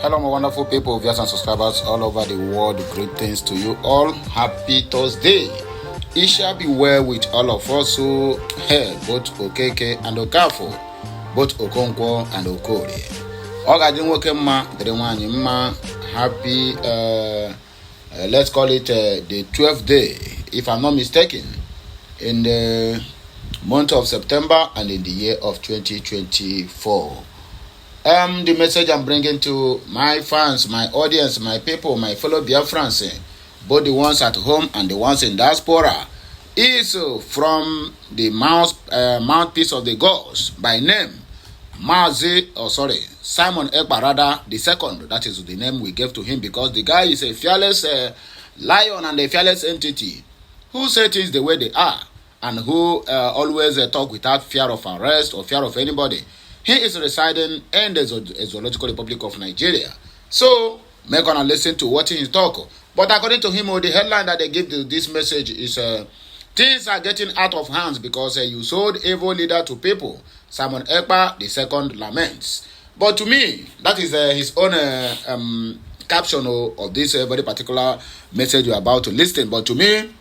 Hello, my wonderful people, viewers and subscribers all over the world. Greetings to you all. Happy Thursday. It shall be well with all of us who both Okeke and Okafo, both Okonkwo and Okori. Ogadin woke ma, Drewanyi ma. Happy, let's call it the 12th day, if I'm not mistaken, in the month of September and in the year of 2024. The message I'm bringing to my fans, my audience, my people, my fellow Biafrans, both the ones at home and the ones in diaspora, is from the mouthpiece of the gods by name, Simon Ekpa rather the second. That is the name we gave to him because the guy is a fearless lion and a fearless entity who say things the way they are and who always talk without fear of arrest or fear of anybody. He is residing in the Zoological Republic of Nigeria. So, make on listen to what he talk. But according to him, the headline that they give this message is things are getting out of hands because you sold evil leader to people. Simon Ekpa, the second, laments. But to me, that is his own caption of this very particular message you're about to listen. But to me,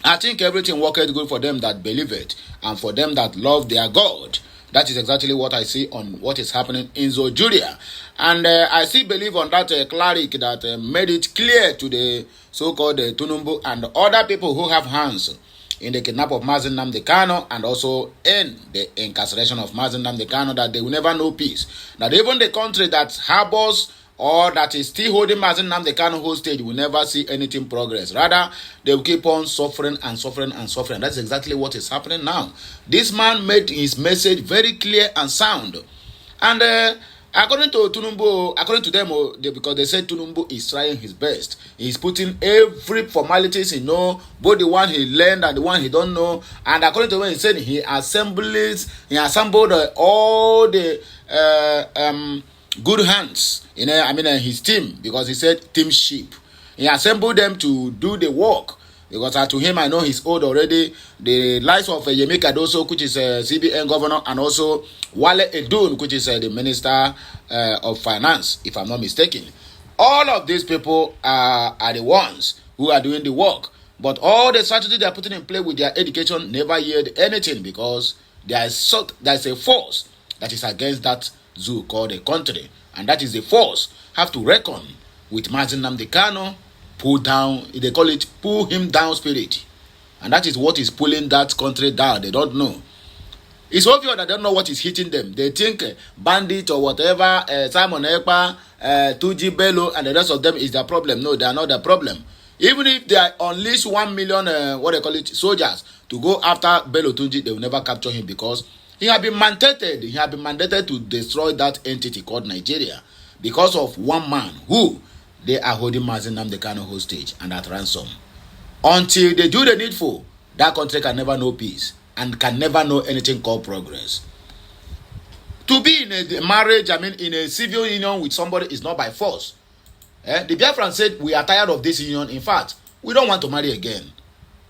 I think everything worked good for them that believe it and for them that love their God. That is exactly what I see on what is happening in Zojuria. And I still believe on that cleric that made it clear to the so-called Tunumbu and other people who have hands in the kidnap of Mazi Nnamdi Kanu and also in the incarceration of Mazi Nnamdi Kanu that they will never know peace. That even the country that harbors or that is still holding Mazi Nnamdi Kanu hostage will never see anything progress. Rather, they will keep on suffering and suffering and suffering. That's exactly what is happening now. This man made his message very clear and sound. And according to Tunumbu, according to them, because they said Tunumbu is trying his best. He's putting every formalities he know, both the one he learned and the one he don't know. And according to what he said, he assembled all the good hands, his team, because he said team sheep. He assembled them to do the work. Because to him, I know he's old already. The likes of Yemi Cardoso, which is CBN governor, and also Wale Edun, which is the minister of finance, if I'm not mistaken. All of these people are the ones who are doing the work. But all the strategy they are putting in place with their education never yield anything because there's a force that is against that zoo called a country. And that is the force have to reckon with Mazi Nnamdi Kanu. Pull down, they call it pull him down spirit. And that is what is pulling that country down. They don't know. It's obvious that they don't know what is hitting them. They think bandit or whatever, Simon Ekpa, Tuji Bello, and the rest of them is their problem. No, they are not the problem. Even if they unleash 1 million, soldiers to go after Bello Tuji, they will never capture him because he has been mandated. He has been mandated to destroy that entity called Nigeria because of one man who they are holding Mazi Nnamdi Kanu hostage and at ransom. Until they do the needful, that country can never know peace and can never know anything called progress. To be in a marriage, in a civil union with somebody is not by force. The Biafran said, we are tired of this union. In fact, we don't want to marry again.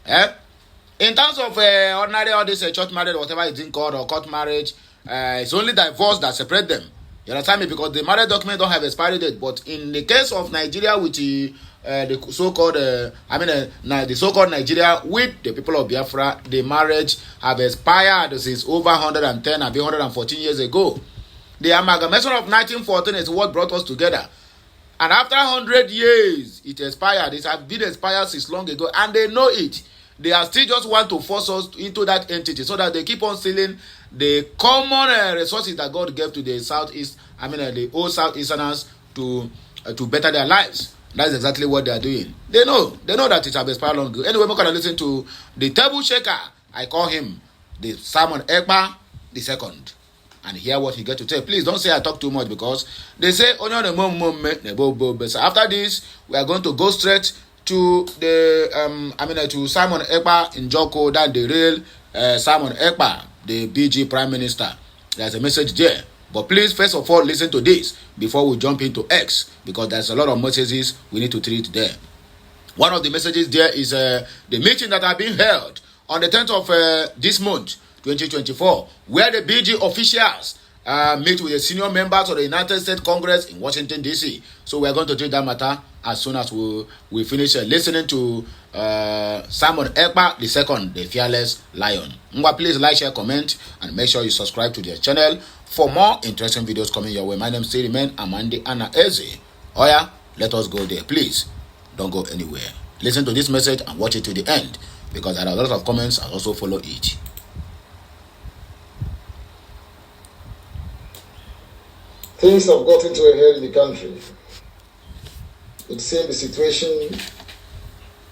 In terms of ordinary, all this church marriage, whatever it's called, or court marriage, it's only divorce that separate them. You understand me? Because the marriage document don't have expiry date. But in the case of Nigeria, with the so-called, the so-called Nigeria with the people of Biafra, the marriage have expired since over 110 and 114 years ago. The amalgamation of 1914 is what brought us together. And after 100 years, it expired. It has been expired since long ago. And they know it. They are still just want to force us into that entity so that they keep on stealing the common resources that God gave to the southeast, the old southeasterners to better their lives. That's exactly what they are doing. They know that it has expired long ago. Anyway, we're going to listen to the table shaker. I call him the Simon Ekpa the second, and hear what he got to tell. Please don't say I talk too much because they say only the mom. So after this, we are going to go straight to the to Simon Ekpa in Joko, that the real Simon Ekpa, the BG Prime Minister. There's a message there. But please, first of all, listen to this before we jump into X, because there's a lot of messages we need to treat there. One of the messages there is the meeting that have been held on the 10th of this month, 2024, where the BG officials meet with the senior members of the United States Congress in Washington, D.C. So we are going to treat that matter as soon as we finish listening to Simon Ekpa II, the fearless lion. Please like, share, comment, and make sure you subscribe to their channel for more interesting videos coming your way. My name still remains Amandi Anna Eze. Oh yeah, let us go there. Please don't go anywhere. Listen to this message and watch it to the end, because there are a lot of comments and also follow it. Things have gotten to a head in the country. It seems the situation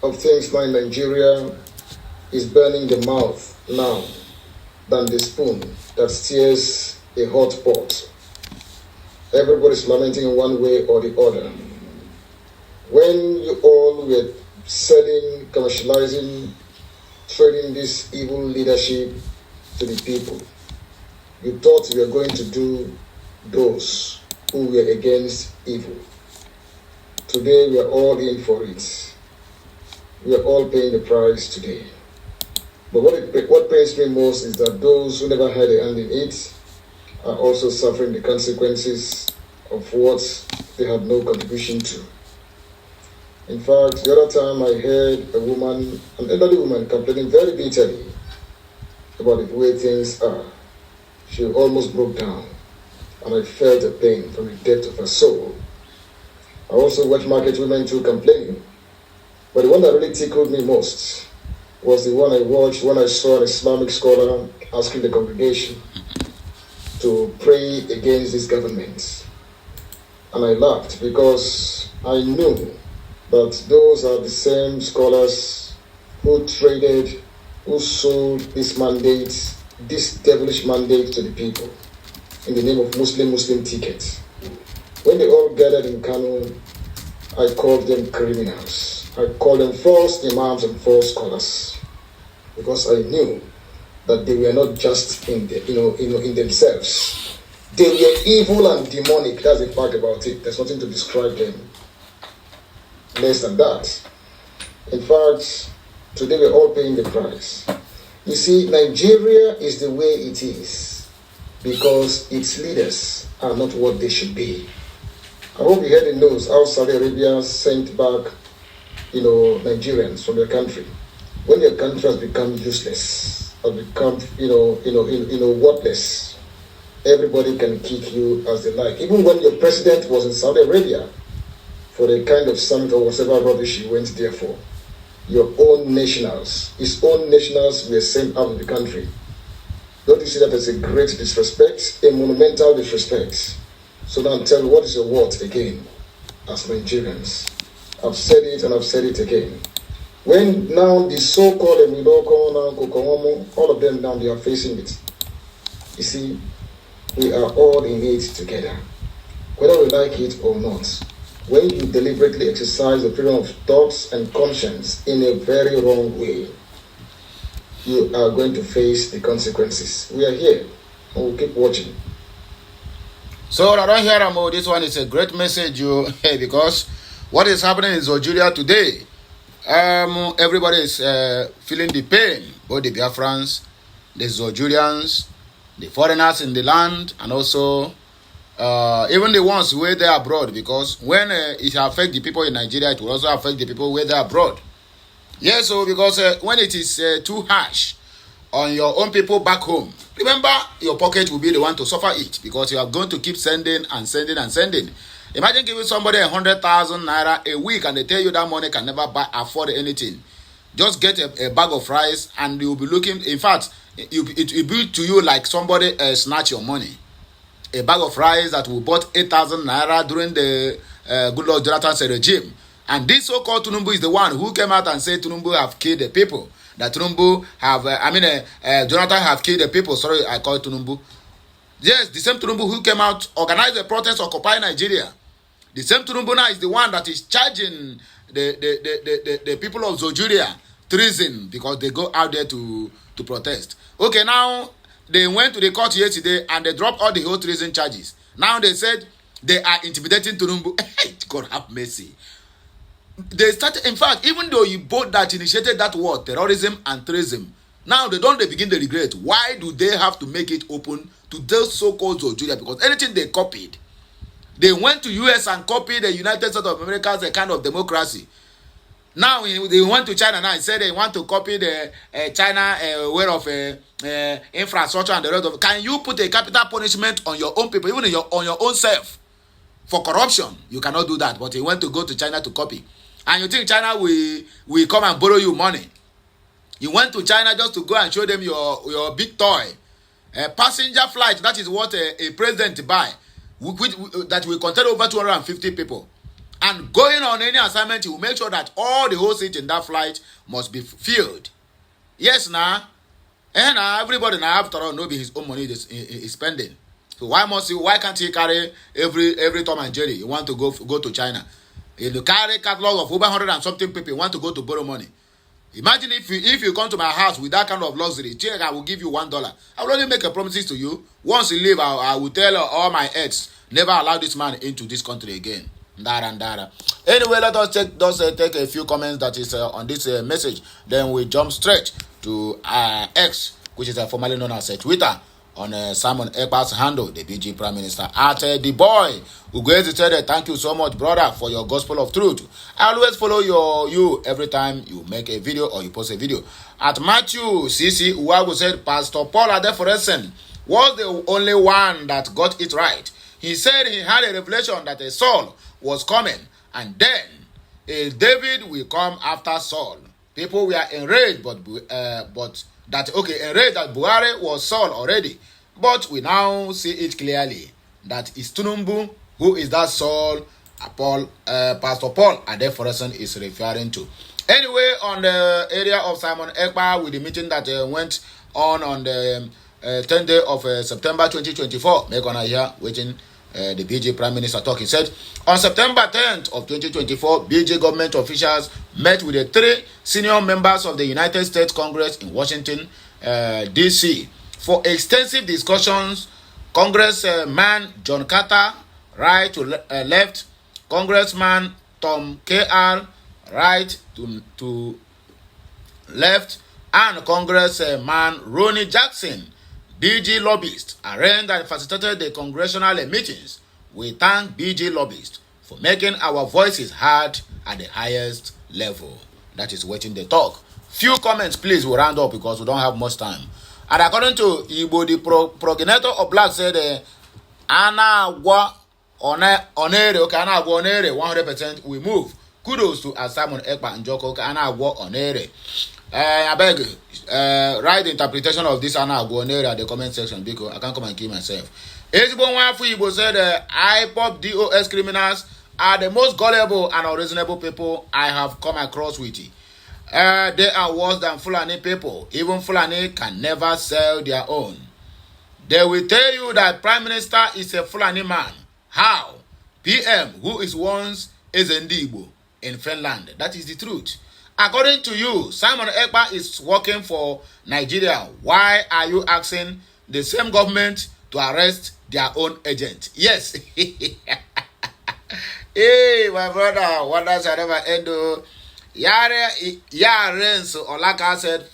of things now in Nigeria is burning the mouth now than the spoon that stirs a hot pot. Everybody's lamenting in one way or the other. When you all were selling, commercializing, trading this evil leadership to the people, you thought you were going to do those who were against evil. Today we are all in for it. We are all paying the price today. But what pains me most is that those who never had a hand in it are also suffering the consequences of what they had no contribution to. In fact, the other time I heard a woman, an elderly woman, complaining very bitterly about the way things are. She almost broke down, and I felt the pain from the depth of her soul. I also watched market women too complaining, but the one that really tickled me most was the one I watched when I saw an Islamic scholar asking the congregation to pray against this government. And I laughed because I knew that those are the same scholars who traded, who sold this mandate, this devilish mandate to the people in the name of Muslim tickets. When they all gathered in Kano, I called them criminals. I called them false imams and false scholars, because I knew that they were not just in themselves. They were evil and demonic. That's the fact about it. There's nothing to describe them less than that. In fact, today we're all paying the price. You see, Nigeria is the way it is because its leaders are not what they should be. I hope you heard the news how Saudi Arabia sent back, Nigerians from their country. When your country has become useless, or become, worthless, everybody can kick you as they like. Even when your president was in Saudi Arabia for the kind of summit or whatever rubbish he went there for, your own nationals, his own nationals were sent out of the country. Don't you see that as a great disrespect, a monumental disrespect? So now tell me, what is your word again as Nigerians? I've said it and I've said it again. When now the so-called all of them now they are facing it. You see, we are all in it together, whether we like it or not. When you deliberately exercise the freedom of thoughts and conscience in a very wrong way, you are going to face the consequences. We are here, and we'll keep watching. So I don't hear about this one. Is a great message, because what is happening in Nigeria today, everybody is feeling the pain. Both the Biafrans, the Nigerians, the foreigners in the land, and also even the ones who are there abroad. Because when it affects the people in Nigeria, it will also affect the people who are there abroad. Yes, so because when it is too harsh on your own people back home, remember, your pocket will be the one to suffer it, because you are going to keep sending and sending and sending. Imagine giving somebody 100,000 naira a week and they tell you that money can never afford anything. Just get a bag of rice and you'll be looking, in fact, it will be to you like somebody snatch your money. A bag of rice that we bought 8,000 naira during the good Lord Jonathan's regime. And this so-called Tinubu is the one who came out and said Tinubu have killed the people. That Tinubu have, Jonathan have killed the people. Sorry, I call it Tinubu. Yes, the same Tinubu who came out, organized a protest, occupy Nigeria. The same Tinubu now is the one that is charging the people of Nigeria treason because they go out there to protest. Okay, now they went to the court yesterday and they dropped all the whole treason charges. Now they said they are intimidating Tinubu. God have mercy. They started, in fact, even though you both that initiated that war, terrorism and treason, Now they don't begin to regret. Why do they have to make it open to those so-called Nigeria? Because anything they copied, they went to US and copied the United States of America as a kind of democracy. Now they went to China now and said they want to copy the China way of infrastructure and the rest of. Can you put a capital punishment on your own people, even on your own self, for corruption? You cannot do that. But you want to go to China to copy, and you think China will come and borrow you money? You went to China just to go and show them your big toy, a passenger flight. That is what a president buy, that will contain over 250 people. And going on any assignment, he will make sure that all the whole seat in that flight must be filled. Yes, now. And everybody now, after all, know be his own money is spending. So why can't he carry every Tom and Jerry? You want to go to China. You carry catalog of over 100 and something people, you want to go to borrow money. Imagine if you come to my house with that kind of luxury, I will give you $1. I will only make a promises to you. Once you leave, I will tell all my ex, never allow this man into this country again. Anyway, let us take a few comments that is on this message. Then we jump straight to X, which is formerly known as Twitter, on Simon Ekpa's handle, the BG Prime Minister. At the boy Ugwezi said, thank you so much, brother, for your gospel of truth. I always follow you every time you make a video or you post a video. At Matthew CC Uwagu said, Pastor Paul Adeforesen was the only one that got it right. He said he had a revelation that a Saul was coming, and then a David will come after Saul. People were enraged, enraged that Buhari was Saul already. But we now see it clearly that it's Tunumbu who is that Saul Pastor Paul Adeforesen is referring to. Anyway, on the area of Simon Ekpa, with the meeting that went on the 10th day of September 2024, make on here waiting. The BJ Prime Minister talking said on September 10th of 2024, BJ government officials met with the 3 senior members of the United States Congress in Washington, D.C. for extensive discussions. Congressman John Carter, right to left, Congressman Tom K.R., right to left, and Congressman Ronnie Jackson, BG lobbyists, arranged and facilitated the congressional meetings. We thank BG lobbyists for making our voices heard at the highest level. That is waiting the talk. Few comments, please. We'll round up because we don't have much time. And according to Igbo, the progenitor of black said, Anagwa Onere, okay, Anagwa Onere, 100% we move. Kudos to Simon Ekpa and Joko, Anagwa Onere. I beg, write the interpretation of this Anagwa Onere at the comment section because I can't come and kill myself. Ezbo Nwafu Igbo said, IPOP DOS criminals are the most gullible and unreasonable people I have come across with. They are worse than Fulani people. Even Fulani can never sell their own. They will tell you that Prime Minister is a Fulani man. How? PM, who is once Ezendibo in Finland. That is the truth. According to you, Simon Ekpa is working for Nigeria. Why are you asking the same government to arrest their own agent? Yes. Hey, my brother, wonders shall never end. So Olaka said,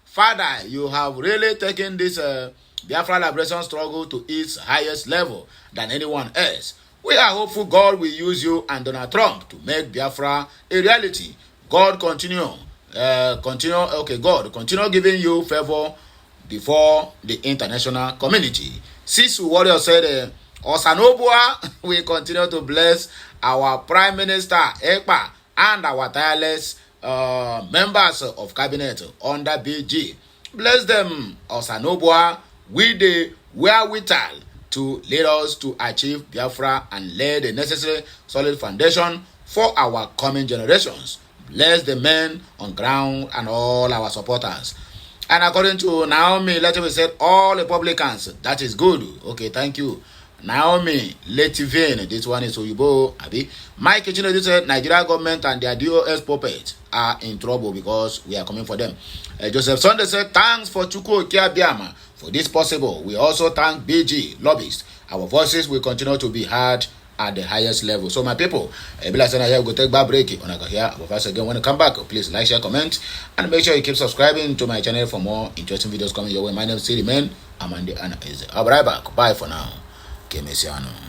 Father, you have really taken this Biafran liberation struggle to its highest level than anyone else. We are hopeful God will use you and Donald Trump to make Biafra a reality. God continue giving you favor before the international community. Sisu Warrior said, OSANOBUA will continue to bless our Prime Minister Ekpa and our tireless members of cabinet under BG. Bless them, OSANOBUA, with the wherewithal to lead us to achieve Biafra and lay the necessary solid foundation for our coming generations. Bless the men on ground and all our supporters. And according to Naomi, let me say all Republicans, that is good. Okay, thank you. Naomi Letivin, this one is Oyibo, Abi. Mike Kitchener said Nigeria government and their DOS puppets are in trouble because we are coming for them. Joseph Sunday said, thanks for Chukwu Okiabiama for this possible. We also thank BG lobbyists. Our voices will continue to be heard at the highest level. So my people, here we go take back break. When I go here, but first again, when you come back, please like, share, comment, and make sure you keep subscribing to my channel for more interesting videos coming your way. My name is Siri Man. I'm on the Anna. I'll be right back. Bye for now. Kemesiano.